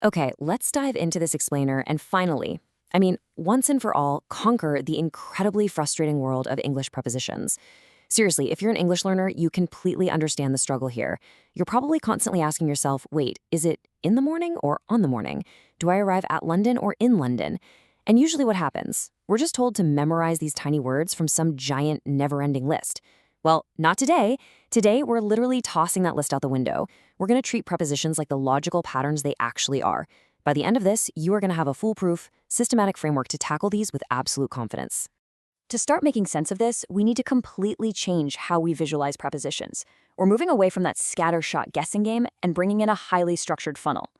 Okay, let's dive into this explainer and finally, once and for all, conquer the incredibly frustrating world of English prepositions. Seriously, if you're an English learner, you completely understand the struggle here. You're probably constantly asking yourself, wait, is it in the morning or on the morning? Do I arrive at London or in London? And usually what happens? We're just told to memorize these tiny words from some giant, never-ending list. Well, not today. Today, we're literally tossing that list out the window. We're going to treat prepositions like the logical patterns they actually are. By the end of this, you are going to have a foolproof, systematic framework to tackle these with absolute confidence. To start making sense of this, we need to completely change how we visualize prepositions. We're moving away from that scattershot guessing game and bringing in a highly structured funnel.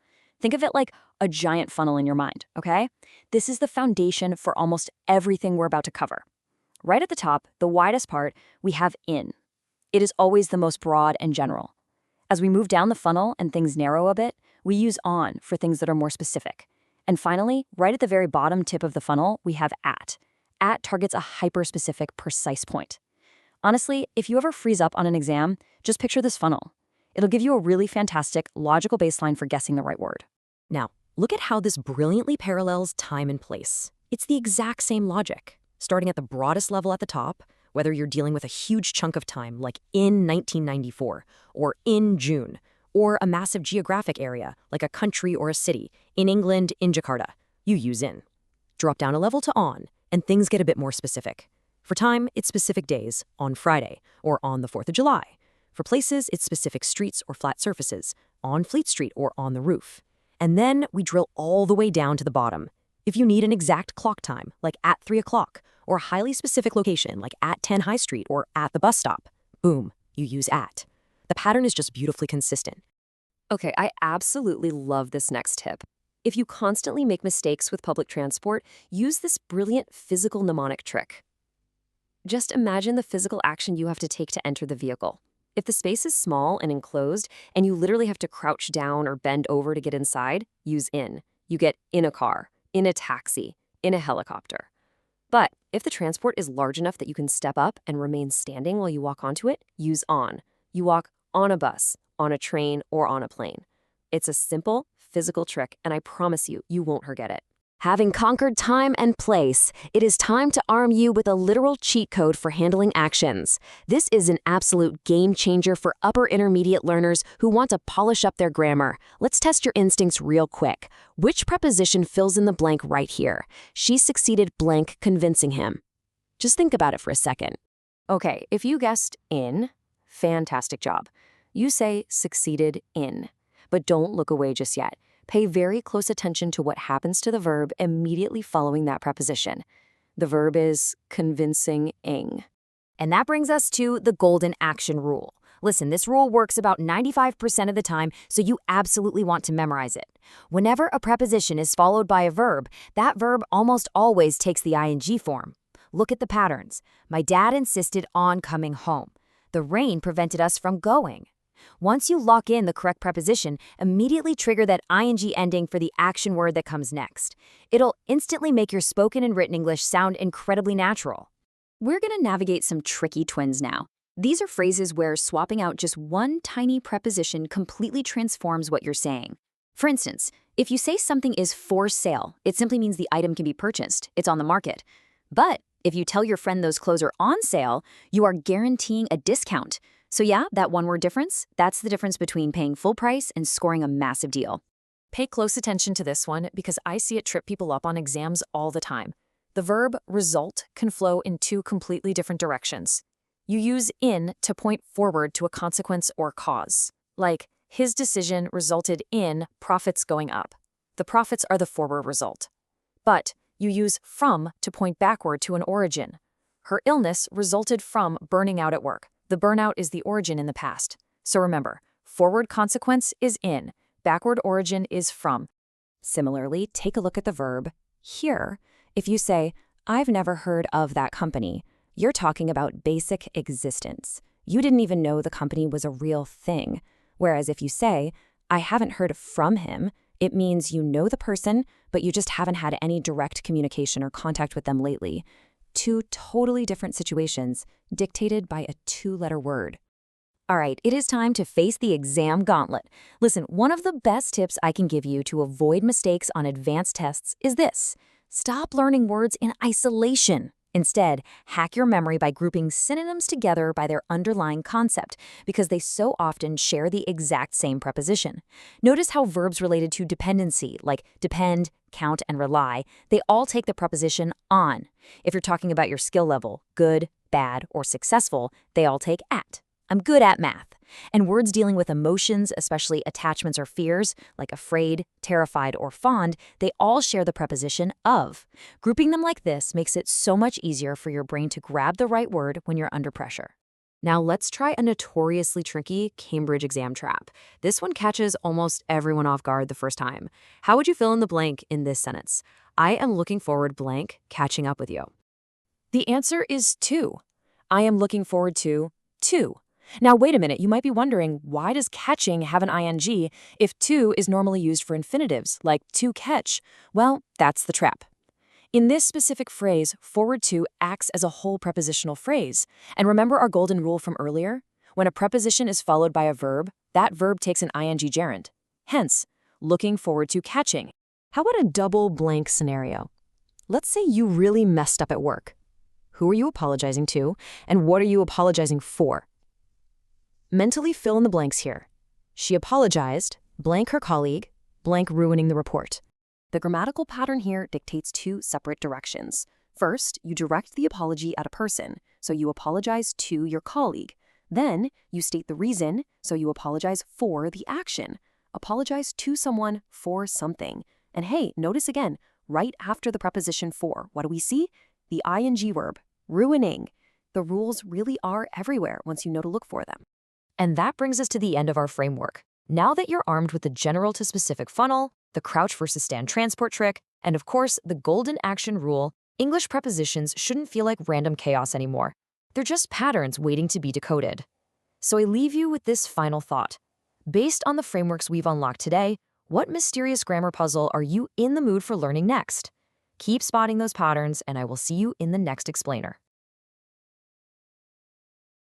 Think of it like a giant funnel in your mind, okay? This is the foundation for almost everything we're about to cover. Right at the top, the widest part, we have in. It is always the most broad and general. As we move down the funnel and things narrow a bit, we use on for things that are more specific. And finally, right at the very bottom tip of the funnel, we have at. At targets a hyper-specific, precise point. Honestly, if you ever freeze up on an exam, just picture this funnel. It'll give you a really fantastic, logical baseline for guessing the right word. Now, look at how this brilliantly parallels time and place. It's the exact same logic. Starting at the broadest level at the top, whether you're dealing with a huge chunk of time like in 1994, or in June, or a massive geographic area like a country or a city, in England, in Jakarta, you use in. Drop down a level to on, and things get a bit more specific. For time, it's specific days, on Friday, or on the 4th of July. For places, it's specific streets or flat surfaces, on Fleet Street or on the roof. And then we drill all the way down to the bottom. If you need an exact clock time, like at 3 o'clock, or a highly specific location, like at 10 High Street or at the bus stop, boom, you use at. The pattern is just beautifully consistent. Okay, I absolutely love this next tip. If you constantly make mistakes with public transport, use this brilliant physical mnemonic trick. Just imagine the physical action you have to take to enter the vehicle. If the space is small and enclosed, and you literally have to crouch down or bend over to get inside, use in. You get in a car, in a taxi, in a helicopter. But if the transport is large enough that you can step up and remain standing while you walk onto it, use on. You walk on a bus, on a train, or on a plane. It's a simple, physical trick, and I promise you, you won't forget it. Having conquered time and place, it is time to arm you with a literal cheat code for handling actions. This is an absolute game changer for upper intermediate learners who want to polish up their grammar. Let's test your instincts real quick. Which preposition fills in the blank right here? She succeeded blank convincing him. Just think about it for a second. Okay, if you guessed in, fantastic job. You say succeeded in, but don't look away just yet. Pay very close attention to what happens to the verb immediately following that preposition. The verb is convincing-ing. And that brings us to the golden action rule. Listen, this rule works about 95% of the time, so you absolutely want to memorize it. Whenever a preposition is followed by a verb, that verb almost always takes the ing form. Look at the patterns. My dad insisted on coming home. The rain prevented us from going. Once you lock in the correct preposition, immediately trigger that ing ending for the action word that comes next. It'll instantly make your spoken and written English sound incredibly natural. We're going to navigate some tricky twins now. These are phrases where swapping out just one tiny preposition completely transforms what you're saying. For instance, if you say something is for sale, it simply means the item can be purchased. It's on the market. But if you tell your friend those clothes are on sale, you are guaranteeing a discount. So yeah, that one-word difference, that's the difference between paying full price and scoring a massive deal. Pay close attention to this one because I see it trip people up on exams all the time. The verb result can flow in two completely different directions. You use in to point forward to a consequence or cause. Like, his decision resulted in profits going up. The profits are the forward result. But you use from to point backward to an origin. Her illness resulted from burning out at work. The burnout is the origin in the past. So remember, forward consequence is in, backward origin is from. Similarly, take a look at the verb here. If you say, I've never heard of that company, you're talking about basic existence. You didn't even know the company was a real thing. Whereas if you say, I haven't heard from him, it means you know the person, but you just haven't had any direct communication or contact with them lately. Two totally different situations dictated by a two-letter word. All right, it is time to face the exam gauntlet. Listen, one of the best tips I can give you to avoid mistakes on advanced tests is this. Stop learning words in isolation. Instead, hack your memory by grouping synonyms together by their underlying concept, because they so often share the exact same preposition. Notice how verbs related to dependency, like depend, count, and rely, they all take the preposition on. If you're talking about your skill level, good, bad, or successful, they all take at. I'm good at math. And words dealing with emotions, especially attachments or fears, like afraid, terrified, or fond, they all share the preposition of. Grouping them like this makes it so much easier for your brain to grab the right word when you're under pressure. Now let's try a notoriously tricky Cambridge exam trap. This one catches almost everyone off guard the first time. How would you fill in the blank in this sentence? I am looking forward blank catching up with you. The answer is to. I am looking forward to. Now, wait a minute, you might be wondering, why does catching have an ing if to is normally used for infinitives, like to catch? Well, that's the trap. In this specific phrase, forward to acts as a whole prepositional phrase. And remember our golden rule from earlier? When a preposition is followed by a verb, that verb takes an ing gerund. Hence, looking forward to catching. How about a double blank scenario? Let's say you really messed up at work. Who are you apologizing to, and what are you apologizing for? Mentally fill in the blanks here. She apologized, blank her colleague, blank ruining the report. The grammatical pattern here dictates two separate directions. First, you direct the apology at a person, so you apologize to your colleague. Then, you state the reason, so you apologize for the action. Apologize to someone for something. And hey, notice again, right after the preposition for, what do we see? The ing verb, ruining. The rules really are everywhere once you know to look for them. And that brings us to the end of our framework. Now that you're armed with the general to specific funnel, the crouch versus stand transport trick, and of course, the golden action rule, English prepositions shouldn't feel like random chaos anymore. They're just patterns waiting to be decoded. So I leave you with this final thought. Based on the frameworks we've unlocked today, what mysterious grammar puzzle are you in the mood for learning next? Keep spotting those patterns, and I will see you in the next explainer.